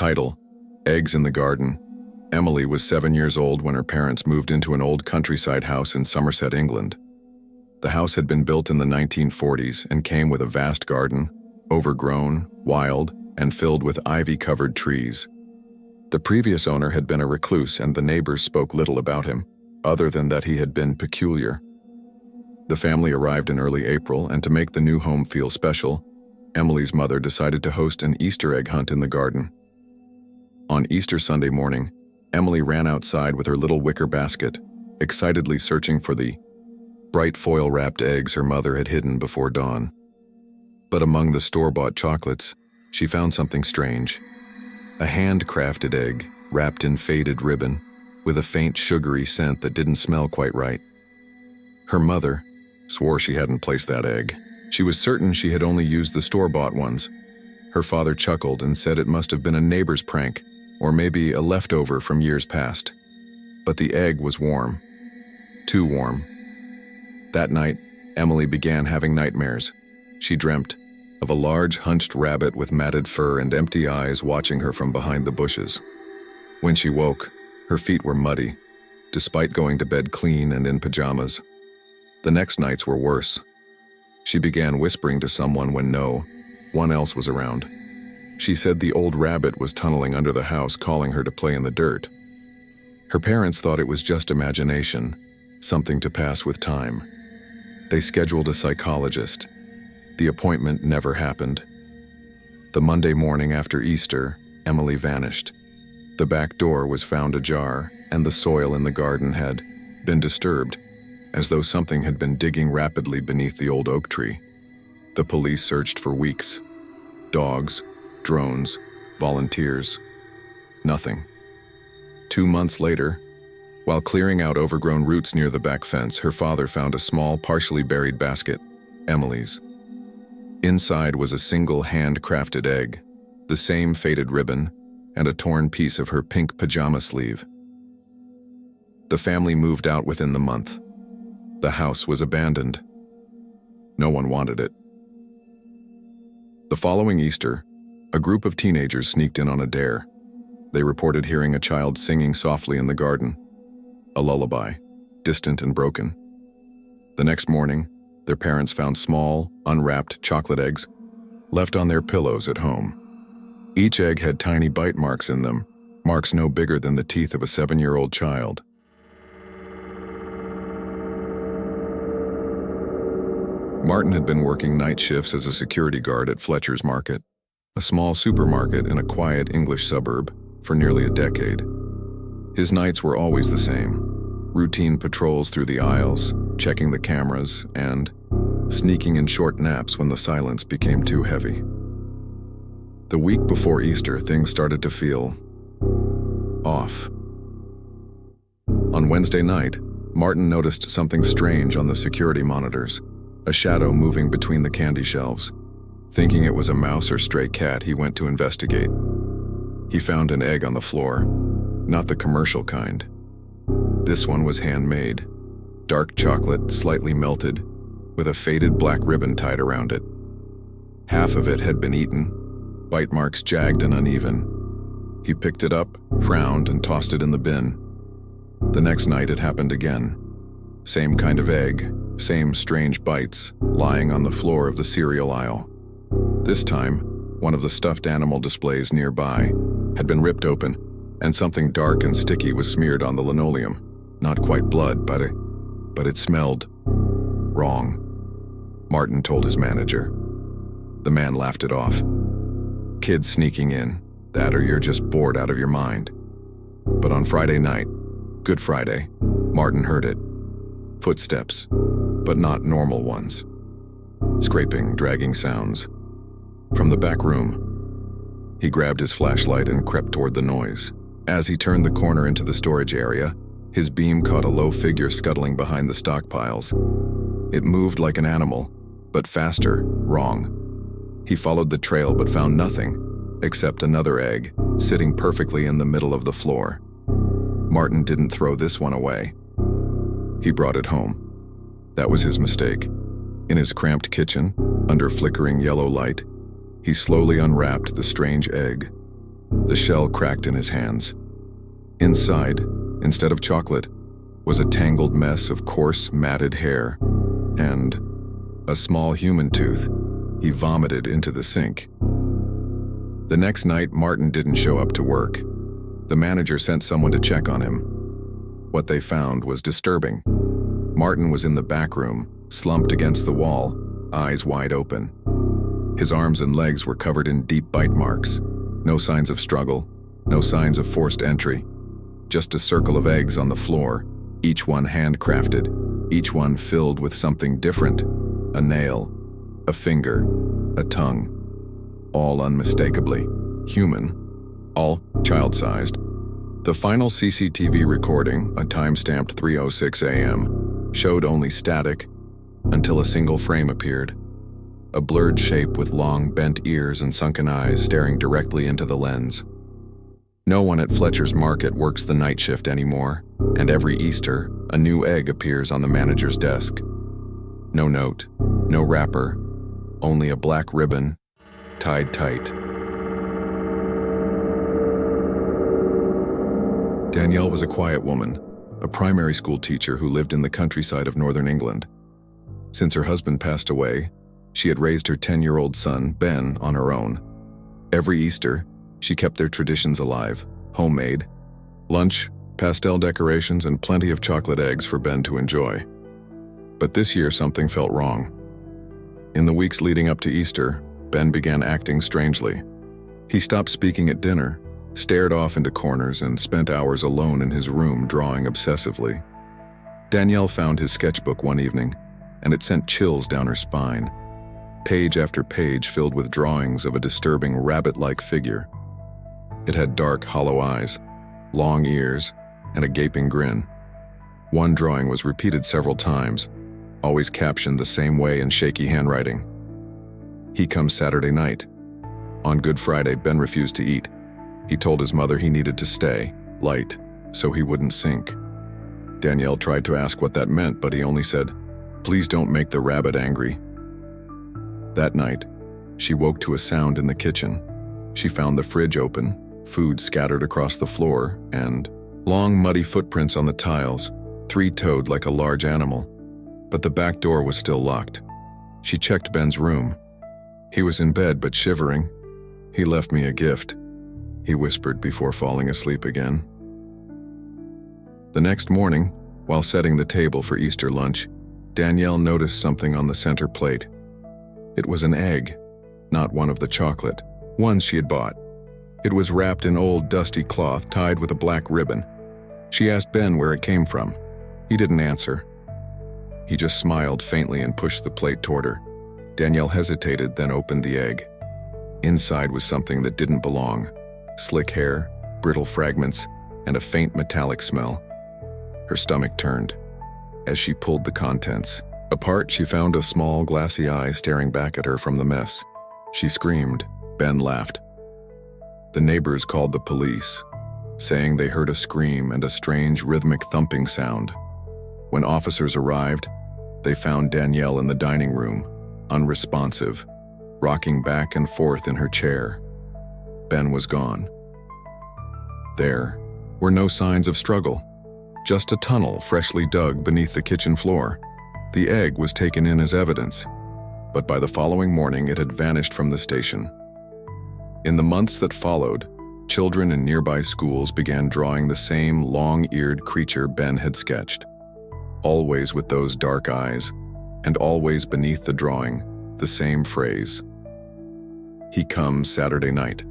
Title: Eggs in the Garden. Emily was 7 years old when her parents moved into an old countryside house in Somerset, England. The house had been built in the 1940s and came with a vast garden, overgrown, wild, and filled with ivy-covered trees. The previous owner had been a recluse, and the neighbors spoke little about him, other than that he had been peculiar. The family arrived in early April, and to make the new home feel special, Emily's mother decided to host an Easter egg hunt in the garden. On Easter Sunday morning, Emily ran outside with her little wicker basket, excitedly searching for the bright foil-wrapped eggs her mother had hidden before dawn. But among the store-bought chocolates, she found something strange. A hand-crafted egg, wrapped in faded ribbon, with a faint sugary scent that didn't smell quite right. Her mother swore she hadn't placed that egg. She was certain she had only used the store-bought ones. Her father chuckled and said it must have been a neighbor's prank, or maybe a leftover from years past. But the egg was warm. Too warm. That night, Emily began having nightmares. She dreamt of a large, hunched rabbit with matted fur and empty eyes watching her from behind the bushes. When she woke, her feet were muddy, despite going to bed clean and in pajamas. The next nights were worse. She began whispering to someone when no one else was around. She said the old rabbit was tunneling under the house, calling her to play in the dirt. Her parents thought it was just imagination, something to pass with time. They scheduled a psychologist. The appointment never happened. The Monday morning after Easter, Emily vanished. The back door was found ajar, and the soil in the garden had been disturbed, as though something had been digging rapidly beneath the old oak tree. The police searched for weeks. Dogs, drones, volunteers. Nothing. 2 months later, while clearing out overgrown roots near the back fence, her father found a small, partially buried basket, Emily's. Inside was a single hand-crafted egg, the same faded ribbon, and a torn piece of her pink pajama sleeve. The family moved out within the month. The house was abandoned. No one wanted it. The following Easter, a group of teenagers sneaked in on a dare. They reported hearing a child singing softly in the garden, a lullaby, distant and broken. The next morning, their parents found small, unwrapped chocolate eggs left on their pillows at home. Each egg had tiny bite marks in them, marks no bigger than the teeth of a 7-year-old child. Martin had been working night shifts as a security guard at Fletcher's Market, a small supermarket in a quiet English suburb, for nearly a decade. His nights were always the same: routine patrols through the aisles, checking the cameras, and sneaking in short naps when the silence became too heavy. The week before Easter, things started to feel off. On Wednesday night, Martin noticed something strange on the security monitors, a shadow moving between the candy shelves. Thinking it was a mouse or stray cat, he went to investigate. He found an egg on the floor, not the commercial kind. This one was handmade, dark chocolate, slightly melted, with a faded black ribbon tied around it. Half of it had been eaten, bite marks jagged and uneven. He picked it up, frowned, and tossed it in the bin. The next night it happened again. Same kind of egg, same strange bites, lying on the floor of the cereal aisle. This time, one of the stuffed animal displays nearby had been ripped open, and something dark and sticky was smeared on the linoleum. Not quite blood, but it smelled wrong. Martin told his manager. The man laughed it off. Kids sneaking in, that or you're just bored out of your mind. But on Friday night, Good Friday, Martin heard it. Footsteps, but not normal ones. Scraping, dragging sounds. From the back room, he grabbed his flashlight and crept toward the noise. As he turned the corner into the storage area, his beam caught a low figure scuttling behind the stockpiles. It moved like an animal, but faster, wrong. He followed the trail but found nothing, except another egg, sitting perfectly in the middle of the floor. Martin didn't throw this one away. He brought it home. That was his mistake. In his cramped kitchen, under flickering yellow light, he slowly unwrapped the strange egg. The shell cracked in his hands. Inside, instead of chocolate, was a tangled mess of coarse, matted hair and a small human tooth he vomited into the sink. The next night, Martin didn't show up to work. The manager sent someone to check on him. What they found was disturbing. Martin was in the back room, slumped against the wall, eyes wide open. His arms and legs were covered in deep bite marks. No signs of struggle, no signs of forced entry. Just a circle of eggs on the floor, each one handcrafted, each one filled with something different. A nail, a finger, a tongue. All unmistakably human, all child-sized. The final CCTV recording, a time-stamped 3:06 a.m., showed only static until a single frame appeared. A blurred shape with long, bent ears and sunken eyes staring directly into the lens. No one at Fletcher's Market works the night shift anymore, and every Easter, a new egg appears on the manager's desk. No note, no wrapper, only a black ribbon tied tight. Danielle was a quiet woman, a primary school teacher who lived in the countryside of northern England. Since her husband passed away, she had raised her 10-year-old son, Ben, on her own. Every Easter, she kept their traditions alive, homemade, lunch, pastel decorations, and plenty of chocolate eggs for Ben to enjoy. But this year something felt wrong. In the weeks leading up to Easter, Ben began acting strangely. He stopped speaking at dinner, stared off into corners, and spent hours alone in his room drawing obsessively. Danielle found his sketchbook one evening, and it sent chills down her spine. Page after page filled with drawings of a disturbing rabbit-like figure. It had dark, hollow eyes, long ears, and a gaping grin. One drawing was repeated several times, always captioned the same way in shaky handwriting. He comes Saturday night. On Good Friday, Ben refused to eat. He told his mother he needed to stay light so he wouldn't sink. Danielle tried to ask what that meant, but he only said, "Please don't make the rabbit angry." That night, she woke to a sound in the kitchen. She found the fridge open, food scattered across the floor, and long muddy footprints on the tiles, three-toed like a large animal. But the back door was still locked. She checked Ben's room. He was in bed but shivering. "He left me a gift," he whispered before falling asleep again. The next morning, while setting the table for Easter lunch, Danielle noticed something on the center plate. It was an egg, not one of the chocolate ones she had bought. It was wrapped in old, dusty cloth tied with a black ribbon. She asked Ben where it came from. He didn't answer. He just smiled faintly and pushed the plate toward her. Danielle hesitated, then opened the egg. Inside was something that didn't belong. Slick hair, brittle fragments, and a faint metallic smell. Her stomach turned. As she pulled the contents apart, she found a small, glassy eye staring back at her from the mess. She screamed. Ben laughed. The neighbors called the police, saying they heard a scream and a strange, rhythmic thumping sound. When officers arrived, they found Danielle in the dining room, unresponsive, rocking back and forth in her chair. Ben was gone. There were no signs of struggle, just a tunnel freshly dug beneath the kitchen floor. The egg was taken in as evidence, but by the following morning it had vanished from the station. In the months that followed, children in nearby schools began drawing the same long-eared creature Ben had sketched, always with those dark eyes, and always beneath the drawing, the same phrase. "He comes Saturday night."